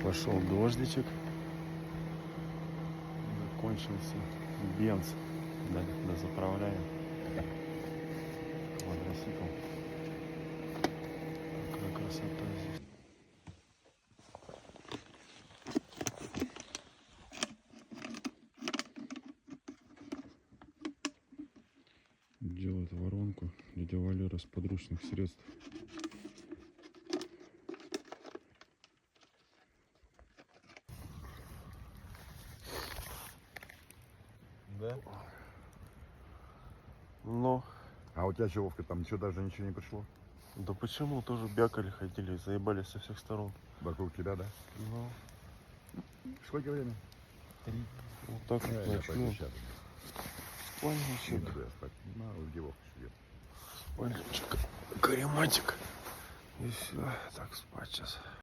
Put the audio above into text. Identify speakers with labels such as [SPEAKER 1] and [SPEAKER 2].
[SPEAKER 1] Пошел дождичек. Закончился бенз. Да, заправляем. Квадроцикл. Какая красота здесь. Делает воронку дядя Валера с подручных средств.
[SPEAKER 2] Да?
[SPEAKER 1] Но,
[SPEAKER 2] А у тебя что, Вовка, там еще даже ничего не пришло?
[SPEAKER 1] да почему тоже бякали, ходили, заебали со всех сторон.
[SPEAKER 2] Вокруг тебя, да?
[SPEAKER 1] Ну,
[SPEAKER 2] Сколько времени?
[SPEAKER 1] 3. Вот так вот
[SPEAKER 2] Я пойду
[SPEAKER 1] начнем.
[SPEAKER 2] сейчас.
[SPEAKER 1] Спальничек,
[SPEAKER 2] Где Вовка сидит?
[SPEAKER 1] спальничек, карематик. И все, так спать сейчас.